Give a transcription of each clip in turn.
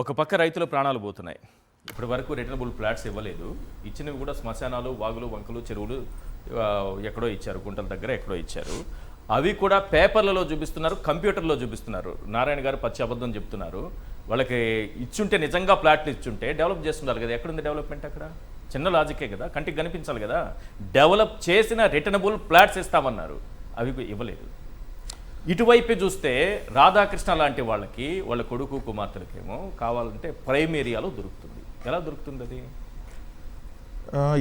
ఒక పక్క రైతుల ప్రాణాలు పోతున్నాయి. ఇప్పటి వరకు రిటర్నబుల్ ఫ్లాట్స్ ఇవ్వలేదు. ఇచ్చినవి కూడా శ్మశానాలు, వాగులు, వంకలు, చెరువులు ఎక్కడో ఇచ్చారు, గుంటల దగ్గర ఎక్కడో ఇచ్చారు. అవి కూడా పేపర్లలో చూపిస్తున్నారు, కంప్యూటర్లో చూపిస్తున్నారు. నారాయణ గారు పచ్చి అబద్ధం చెప్తున్నారు. వాళ్ళకి ఇచ్చుంటే, నిజంగా ఫ్లాట్లు ఇచ్చుంటే డెవలప్ చేస్తున్నారు కదా. ఎక్కడుంది డెవలప్మెంట్? అక్కడ చిన్న లాజికే కదా, కంటికి కనిపించాలి కదా. డెవలప్ చేసిన రిటర్నబుల్ ఫ్లాట్స్ ఇస్తామన్నారు, అవి ఇవ్వలేదు. ఇటువైపే చూస్తే రాధాకృష్ణ లాంటి వాళ్ళకి, వాళ్ళ కొడుకు కుమార్తెలకేమో కావాలంటే ప్రైమ్ ఏరియాలో దొరుకుతుంది. ఎలా దొరుకుతుంది అది?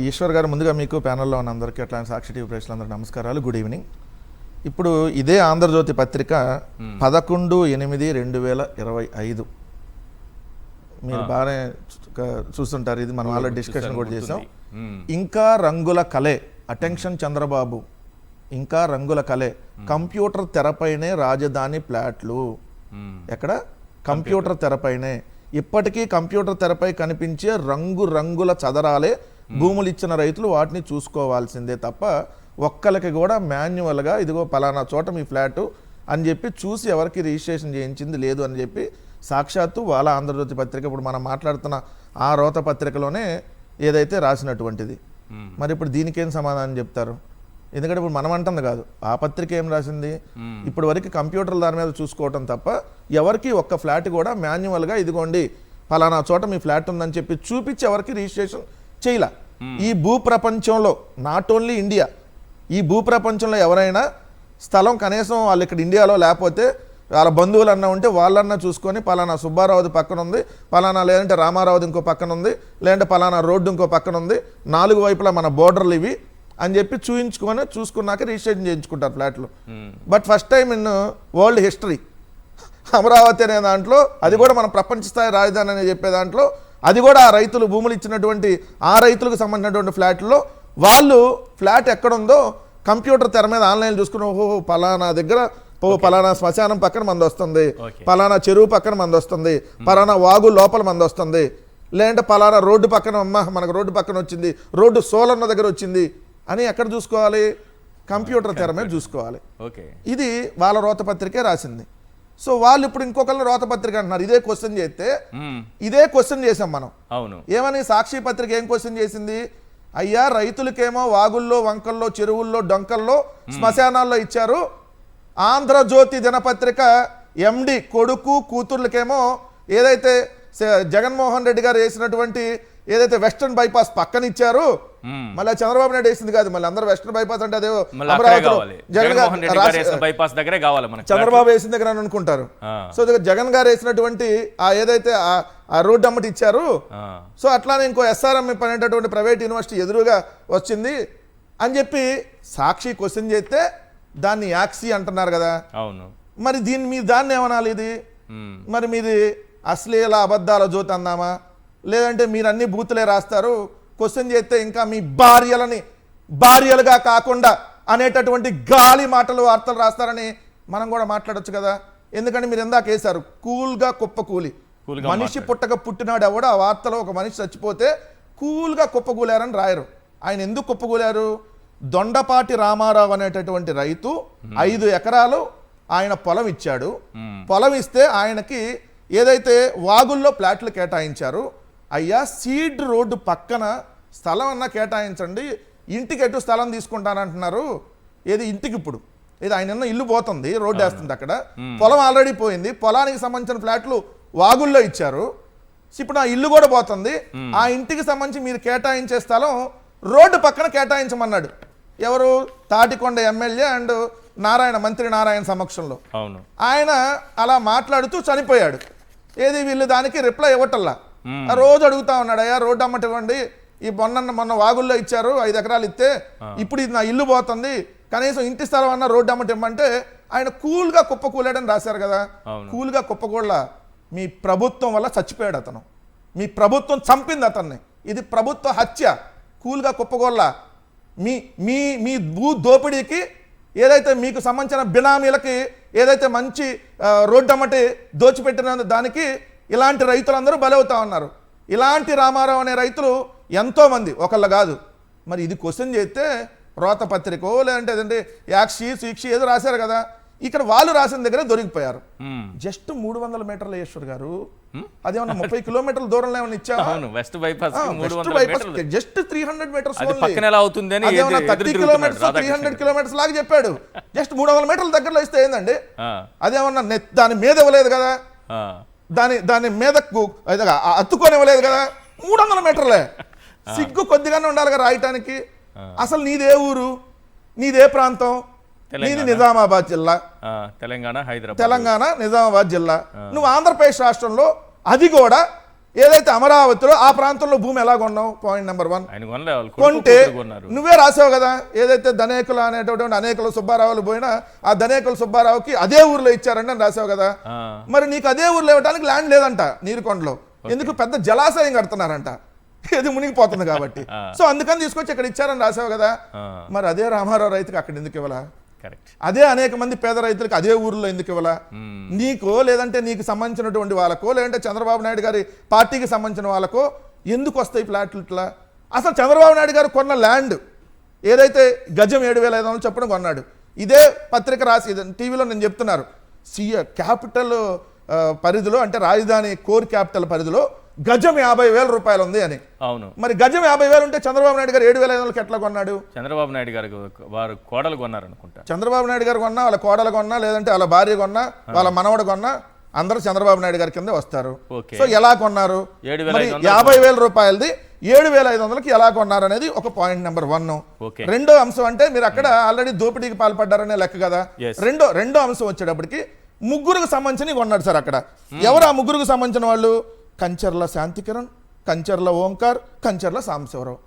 ఈశ్వర్ గారు, ముందుగా మీకు ప్యానల్లో ఉన్న అందరికీ, అట్లాంటి సాక్షి టీవీ ప్రేక్షకులందరికీ నమస్కారాలు, గుడ్ ఈవినింగ్. ఇప్పుడు ఇదే ఆంధ్రజ్యోతి పత్రిక 11/8/2025 మీరు బాగానే చూస్తుంటారు. ఇది మనం ఆల్రెడీ డిస్కషన్ కూడా చేసాం. ఇంకా రంగుల కలే, అటెన్షన్ చంద్రబాబు, ఇంకా రంగుల కలే, కంప్యూటర్ తెరపైనే రాజధాని ఫ్లాట్లు. ఎక్కడ? కంప్యూటర్ తెరపైనే. ఇప్పటికీ కంప్యూటర్ తెరపై కనిపించే రంగుల చదరాలే భూములు ఇచ్చిన రైతులు వాటిని చూసుకోవాల్సిందే తప్ప ఒక్కరికి కూడా మాన్యువల్గా ఇదిగో పలానా చోట మీ ఫ్లాటు అని చెప్పి చూసి ఎవరికి రిజిస్ట్రేషన్ చేయించింది లేదు అని చెప్పి సాక్షాత్తు వాళ్ళ ఆంధ్రజ్యోతి పత్రిక, ఇప్పుడు మనం మాట్లాడుతున్న ఆ రోత పత్రికలోనే ఏదైతే రాసినటువంటిది. మరి ఇప్పుడు దీనికేం సమాధానం చెప్తారు? ఎందుకంటే ఇప్పుడు మనం అంటుంది కాదు, ఆ పత్రిక ఏం రాసింది? ఇప్పుడు వరకు కంప్యూటర్ల దాని మీద చూసుకోవటం తప్ప ఎవరికి ఒక్క ఫ్లాట్ కూడా మాన్యువల్గా ఇదిగోండి పలానా చోట మీ ఫ్లాట్ ఉందని చెప్పి చూపించి ఎవరికి రిజిస్ట్రేషన్ చేయలే. ఈ భూ ప్రపంచంలో, నాట్ ఓన్లీ ఇండియా, ఈ భూ ప్రపంచంలో ఎవరైనా స్థలం కనీసం వాళ్ళు ఇక్కడ ఇండియాలో లేకపోతే వాళ్ళ బంధువులన్నా ఉంటే వాళ్ళన్నా చూసుకొని పలానా సుబ్బారావుది పక్కన ఉంది, పలానా లేదంటే రామారావుది ఇంకో పక్కన ఉంది, లేదంటే పలానా రోడ్డు ఇంకో పక్కన ఉంది, 4 వైపులా మన బోర్డర్లు ఇవి అని చెప్పి చూసుకున్నాక రిజిస్ట్రేషన్ చేయించుకుంటారు ఫ్లాట్లు. But first time in world history Amaravati అనే దాంట్లో, అది కూడా మన ప్రపంచ స్థాయి రాజధాని అని చెప్పే దాంట్లో, అది కూడా ఆ రైతులు భూములు ఇచ్చినటువంటి ఆ రైతులకు సంబంధించినటువంటి ఫ్లాట్లో వాళ్ళు ఫ్లాట్ ఎక్కడుందో కంప్యూటర్ తెర మీద ఆన్లైన్ చూసుకుని, ఓహో పలానా దగ్గర పలానా శ్మశానం పక్కన మంది వస్తుంది, పలానా చెరువు పక్కన మంది వస్తుంది, పలానా వాగు లోపల మంది వస్తుంది, లేదంటే పలానా రోడ్డు పక్కన, అమ్మ మనకు రోడ్డు పక్కన వచ్చింది, రోడ్డు సోలన్న దగ్గర వచ్చింది అని ఎక్కడ చూసుకోవాలి? కంప్యూటర్ తెర మీద చూసుకోవాలి. ఇది వాళ్ళ రోతపత్రికే రాసింది. సో వాళ్ళు ఇప్పుడు ఇంకొకళ్ళు రోతపత్రిక అంటున్నారు. ఇదే క్వశ్చన్ చేస్తే, ఇదే క్వశ్చన్ చేసాం మనం. అవును, ఏమని? సాక్షి పత్రిక ఏం క్వశ్చన్ చేసింది? అయ్యా రైతులకేమో వాగుల్లో, వంకల్లో, చెరువుల్లో, డొంకల్లో, శ్మశానాల్లో ఇచ్చారు. ఆంధ్రజ్యోతి దినపత్రిక ఎండి కొడుకు కూతుర్లకేమో ఏదైతే జగన్మోహన్ రెడ్డి గారు వేసినటువంటి ఏదైతే వెస్టర్న్ బైపాస్ పక్కన ఇచ్చారు, మళ్ళీ చంద్రబాబు నాయుడు వేసింది కాదు, మళ్ళీ అందరూ వెస్టర్న్ బైపాస్ అంటే అదే చంద్రబాబు వేసిన దగ్గర అని అనుకుంటారు. సో జగన్ గారు వేసినటువంటి ఆ ఏదైతే ఆ రోడ్డు అమ్మటి ఇచ్చారు, సో అట్లానే ఇంకో SRM అనేటటువంటి ప్రైవేట్ యూనివర్సిటీ ఎదురుగా వచ్చింది అని చెప్పి సాక్షి క్వశ్చన్ చేస్తే దాన్ని యాక్సీ అంటున్నారు కదా. అవును, మరి దాన్ని ఏమనాలి? ఇది మరి మీది అశ్లీల అబద్ధాల జ్యోతి అందామా, లేదంటే మీరు అన్ని బూతులే రాస్తారు, క్వశ్చన్ చేస్తే ఇంకా మీ భార్యలుగా కాకుండా అనేటటువంటి గాలి మాటలు వార్తలు రాస్తారని మనం కూడా మాట్లాడొచ్చు కదా. ఎందుకంటే మీరు ఎందాక వేశారు కూల్గా కుప్పకూలి, మనిషి పుట్టక పుట్టినాడు ఎవడో ఆ వార్తలో ఒక మనిషి చచ్చిపోతే కూల్గా కుప్పకూలారని రాయరు. ఆయన ఎందుకు కుప్పకూలారు? దొండపాటి రామారావు అనేటటువంటి రైతు 5 ఎకరాలు ఆయన పొలం ఇచ్చాడు. పొలం ఇస్తే ఆయనకి ఏదైతే వాగుల్లో ఫ్లాట్లు కేటాయించారు, అయ్యా సీడ్ రోడ్డు పక్కన స్థలం అన్నా కేటాయించండి, ఇంటికి ఎటు స్థలం తీసుకుంటానంటున్నారు. ఏది ఇంటికి ఇప్పుడు ఏది ఆయన ఇల్లు పోతుంది, రోడ్డు వేస్తుంది, అక్కడ పొలం ఆల్రెడీ పోయింది, పొలానికి సంబంధించిన ఫ్లాట్లు వాగుల్లో ఇచ్చారు. ఇప్పుడు ఆ ఇల్లు కూడా పోతుంది, ఆ ఇంటికి సంబంధించి మీరు కేటాయించే స్థలం రోడ్డు పక్కన కేటాయించమన్నాడు. ఎవరు? తాటికొండ ఎమ్మెల్యే అండ్ మంత్రి నారాయణ సమక్షంలో. అవును, ఆయన అలా మాట్లాడుతూ చనిపోయాడు. ఏది వీళ్ళు దానికి రిప్లై ఇవ్వటల్లా. రోజు అడుగుతా ఉన్నాడు, అయ్యా రోడ్డు అమ్మటివ్వండి, ఈ మొన్న వాగుల్లో ఇచ్చారు 5 ఎకరాలు ఇస్తే, ఇప్పుడు ఇది నా ఇల్లు పోతుంది, కనీసం ఇంటి స్థలం అన్న రోడ్డు అమ్మటివ్వమంటే ఆయన కూల్గా కుప్పకూలాడని రాశారు కదా. కూల్గా కుప్పకూడలా, మీ ప్రభుత్వం వల్ల చచ్చిపోయాడు అతను, మీ ప్రభుత్వం చంపింది అతన్ని, ఇది ప్రభుత్వ హత్య. కూల్గా కుప్పకూడలా. మీ భూ దోపిడీకి ఏదైతే మీకు సంబంధించిన బినామీలకి ఏదైతే మంచి రోడ్డు అమ్మటి దోచిపెట్టిన దానికి ఇలాంటి రైతులందరూ బలవుతా ఉన్నారు. ఇలాంటి రామారావు అనే రైతులు ఎంతోమంది, ఒకళ్ళు కాదు. మరి ఇది క్వశ్చన్ చేస్తే రోత పత్రికో లేదంటే యాక్షి సీక్షి ఏదో రాశారు కదా. ఇక్కడ వాళ్ళు రాసిన దగ్గర దొరికిపోయారు. జస్ట్ 300 మీటర్ల ఈశ్వర్ గారు, అదేమన్నా 30 కిలోమీటర్ల దూరంలో ఏమన్నా ఇచ్చా? వెస్ట్ బైపాస్ జస్ట్ 300 మీటర్స్, పక్కన ఎలా అవుతుంది అని 30 కిలోమీటర్స్ 300 కిలోమీటర్స్ లాగా చెప్పాడు. జస్ట్ 300 మీటర్ల దగ్గరలో ఇస్తే ఏందండి? అదేమన్నా దాని మీద ఇవ్వలేదు కదా, దాని మీద అత్తుకొని ఇవ్వలేదు కదా. 300 మీటర్లే, సిగ్గు కొద్దిగానే ఉండాలి కదా రాయటానికి. అసలు నీదే ఊరు, నీదే ప్రాంతం? నీది నిజామాబాద్ జిల్లా, తెలంగాణ నిజామాబాద్ జిల్లా. నువ్వు ఆంధ్రప్రదేశ్ రాష్ట్రంలో, అది కూడా ఏదైతే అమరావతిలో ఆ ప్రాంతంలో భూమి ఎలా కొన్నావు? Point number 1. కొంటే నువ్వే రాసావు కదా, ఏదైతే ధనేకుల అనేటటువంటి అనేకుల సుబ్బారావులు పోయినా ఆ ధనేకుల సుబ్బారావుకి అదే ఊర్లో ఇచ్చారండి అని రాసావు కదా. మరి నీకు అదే ఊర్లో ఇవ్వడానికి ల్యాండ్ లేదంట నీరుకొండలో. ఎందుకు? పెద్ద జలాశయం కడుతున్నారంట, ఇది మునిగిపోతుంది కాబట్టి. సో అందుకని తీసుకొచ్చి ఇక్కడ ఇచ్చారని రాసావు కదా. మరి అదే రామారావు రైతుకి అక్కడ ఎందుకు ఇవ్వాలా? అదే అనేక మంది పేద రైతులకు అదే ఊర్లో ఎందుకు ఇవ్వాలా? నీకో, లేదంటే నీకు సంబంధించినటువంటి వాళ్ళకో, లేదంటే చంద్రబాబు నాయుడు గారి పార్టీకి సంబంధించిన వాళ్ళకో ఎందుకు వస్తాయి ఫ్లాట్లు ఇట్లా? అసలు చంద్రబాబు నాయుడు గారు కొన్న ల్యాండ్ ఏదైతే గజం 7,500 చొప్పున కొన్నాడు, ఇదే పత్రిక రాసి టీవీలో నేను చెప్తున్నారు, క్యాపిటల్ పరిధిలో, అంటే రాజధాని కోర్ క్యాపిటల్ పరిధిలో గజం 50,000 రూపాయలు ఉంది అని. అవును, మరి గజం 50,000 ఉంటే చంద్రబాబు నాయుడు గారు 7,500కి ఎట్లా కొన్నాడు? చంద్రబాబు నాయుడు గారు వారు కోడలు కొన్నారు అనుకుంటా. చంద్రబాబు నాయుడు గారు కొన్నా, వాళ్ళ కోడలు కొన్నా, లేదంటే వాళ్ళ భార్య కొన్నా, వాళ్ళ మనవడు కొన్నా, అందరూ చంద్రబాబు నాయుడు గారి కింద వస్తారు. సో ఎలా కొన్నారు? 50,000 రూపాయలది 7,500కి ఎలా కొన్నారు అనేది ఒక పాయింట్ నెంబర్ 1. రెండో అంశం అంటే మీరు అక్కడ ఆల్రెడీ దోపిడీకి పాల్పడ్డారనే లెక్క కదా. రెండో అంశం వచ్చేటప్పటికి ముగ్గురుకు సంబంధించి కొన్నాడు సార్ అక్కడ. ఎవరు ఆ ముగ్గురుకు సంబంధించిన వాళ్ళు? కంచర్ల శాంతికిరణ్, కంచర్ల ఓంకార్, కంచర్ల సాంబశివరావు.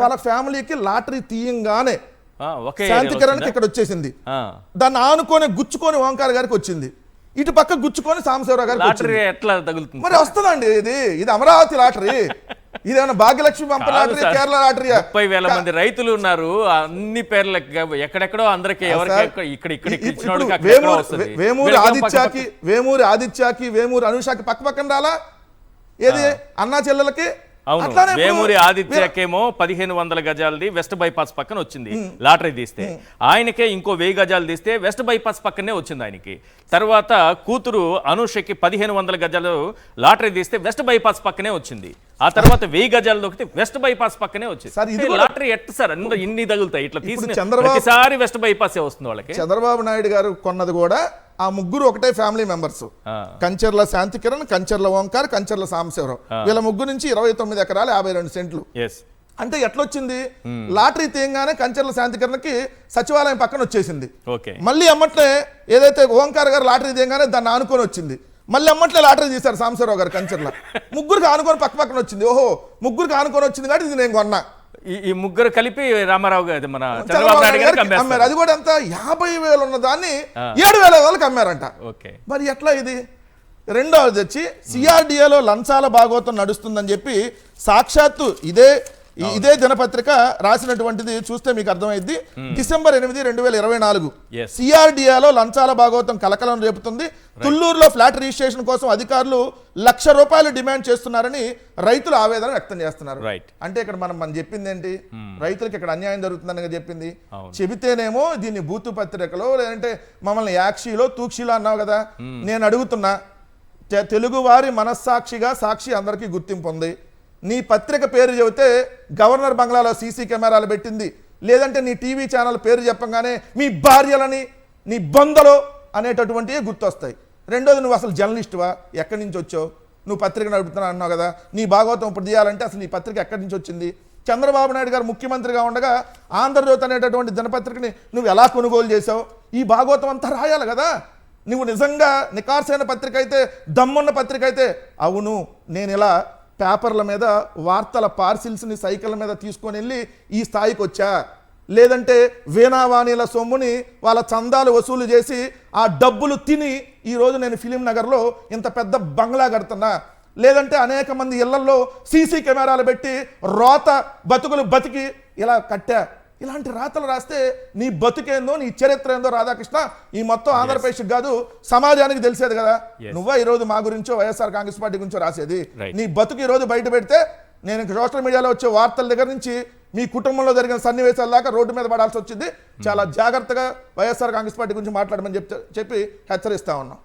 వాళ్ళ ఫ్యామిలీకి లాటరీ తీయంగానే శాంతికిరణ్కి ఇక్కడ వచ్చేసింది, దాన్ని ఆనుకొని గుచ్చుకొని ఓంకార్ గారికి వచ్చింది, ఇటు పక్క గుచ్చుకొని సాంబశివరావు గారికి ఎట్లా తగులుతుంది? మరి వస్తుందండి, ఇది అమరావతి లాటరీ, ఇదేమన్నా భాగ్యలక్ష్మి పంప లాటరీ, కేరళ లాటరీ. 30,000 మంది రైతులు ఉన్నారు, అన్ని పేర్లకు ఎక్కడెక్కడో అందరికి వేమూరి ఆదిత్యకి వేమూరి అనుషాకి పక్క పక్కన రాలా? ఏది అన్నా చెల్లెలకి? అవును, వేమూరి ఆదిత్యకేమో 1,500 గజాలది వెస్ట్ బైపాస్ పక్కన వచ్చింది లాటరీ తీస్తే, ఆయనకే ఇంకో 1000 గజాలు తీస్తే వెస్ట్ బైపాస్ పక్కనే వచ్చింది ఆయనకి. తర్వాత కూతురు అనూషకి 1,500 గజాలు లాటరీ తీస్తే వెస్ట్ బైపాస్ పక్కనే వచ్చింది. ఆ తర్వాత 1000 గజాలు దొరికితే వెస్ట్ బైపాస్ పక్కనే వచ్చింది. లాటరీ ఎట్టు సార్ ఇన్ని తగులుతాయి? ఇట్లా తీసిన ప్రతిసారి వెస్ట్ బైపాస్ వస్తుంది వాళ్ళకి. చంద్రబాబు నాయుడు గారు కొన్నది కూడా ఆ ముగ్గురు ఒకటే ఫ్యామిలీ మెంబర్స్, కంచర్ల శాంతికిరణ్, కంచర్ల ఓంకార్, కంచర్ల సాంబశివరావు. వీళ్ళ ముగ్గురు నుంచి 29 ఎకరాలు 52 సెంట్లు. అంటే ఎట్లొచ్చింది? లాటరీ తీయంగానే కంచర్ల శాంతికిరణ్కి సచివాలయం పక్కన వచ్చేసింది. మళ్ళీ అమ్మట్లే ఏదైతే ఓంకార్ గారు లాటరీ తీయంగానే దాన్ని ఆనుకొని వచ్చింది, మళ్ళీ అమ్మట్లే లాటరీ తీశారు సాంబశివరావు గారు కంచర్ల. ముగ్గురికి ఆనుకొని పక్కన వచ్చింది. ఓహో, ముగ్గురికి ఆనుకొని వచ్చింది కాబట్టి ఇది నేను కొన్నా. ఈ ముగ్గురు కలిపి రామారావు గారు మన చంద్రబాబు నాయుడు గారికి అమ్మారు. అది కూడా ఎంత? 50,000 ఉన్న దాన్ని 7,500కి అమ్మారంట. మరి ఎట్లా ఇది? రెండవది వచ్చి సిఆర్డిఏలో లంచాల భాగోతం నడుస్తుందని చెప్పి సాక్షాత్తు ఇదే దినపత్రిక రాసినటువంటిది చూస్తే మీకు అర్థమైంది. డిసెంబర్ 8, 2024 సిఆర్డిఏలో లంచాల భాగోతం కలకలం రేపుతుంది. తుళ్లూరులో ఫ్లాట్ రిజిస్ట్రేషన్ కోసం అధికారులు ₹1,00,000 డిమాండ్ చేస్తున్నారని రైతులు ఆవేదన వ్యక్తం చేస్తున్నారు. అంటే ఇక్కడ మనం చెప్పింది ఏంటి? రైతులకు ఇక్కడ అన్యాయం జరుగుతుందని చెప్పింది. చెబితేనేమో దీన్ని బూతు పత్రికలో, లేదంటే మమ్మల్ని యాక్షిలో తూక్షిలో అన్నావు కదా. నేను అడుగుతున్నా, తెలుగువారి మనస్సాక్షిగా సాక్షి అందరికీ గుర్తింపు ఉంది. నీ పత్రిక పేరు చెబితే గవర్నర్ బంగ్లాలో సీసీ కెమెరాలు పెట్టింది, లేదంటే నీ టీవీ ఛానల్ పేరు చెప్పంగానే మీ భార్యలని, నీ బందలో అనేటటువంటివి గుర్తొస్తాయి. రెండోది, నువ్వు అసలు జర్నలిస్టువా? ఎక్కడి నుంచి వచ్చావు? నువ్వు పత్రిక నడుపుతున్నా అన్నావు కదా. నీ భాగవతం ఇప్పుడు తీయాలంటే అసలు నీ పత్రిక ఎక్కడి నుంచి వచ్చింది? చంద్రబాబు నాయుడు గారు ముఖ్యమంత్రిగా ఉండగా ఆంధ్రజ్యోతి అనేటటువంటి దినపత్రికని నువ్వు ఎలా కొనుగోలు చేసావు? ఈ భాగవతం అంతా రాయాలి కదా. నువ్వు నిజంగా నికార్సైన పత్రిక అయితే, దమ్మున్న పత్రిక అయితే, అవును నేను ఇలా పేపర్ల మీద వార్తల పార్సిల్స్ని సైకిళ్ళ మీద తీసుకొని వెళ్ళి ఈ స్థాయికి వచ్చా, లేదంటే వీణావాణిల సొమ్ముని వాళ్ళ చందాలు వసూలు చేసి ఆ డబ్బులు తిని ఈరోజు నేను ఫిలిం నగర్లో ఇంత పెద్ద బంగ్లా కడుతున్నా, లేదంటే అనేక మంది ఇళ్లలో సీసీ కెమెరాలు పెట్టి రోత బతుకులు బతికి ఇలా కట్టా. ఇలాంటి రాతలు రాస్తే నీ బతుకేందో, నీ చరిత్ర ఏందో రాధాకృష్ణ ఈ మొత్తం ఆంధ్రప్రదేశ్ కాదు సమాజానికి తెలిసేది కదా. నువ్వా ఈరోజు మా గురించో వైఎస్ఆర్ కాంగ్రెస్ పార్టీ గురించో రాసేది? నీ బతుకు ఈరోజు బయట పెడితే నేను సోషల్ మీడియాలో వచ్చే వార్తల దగ్గర నుంచి మీ కుటుంబంలో జరిగిన సన్నివేశాల దాకా రోడ్డు మీద పడాల్సి వచ్చింది. చాలా జాగ్రత్తగా వైఎస్ఆర్ కాంగ్రెస్ పార్టీ గురించి మాట్లాడమని చెప్పి హెచ్చరిస్తా ఉన్నాం.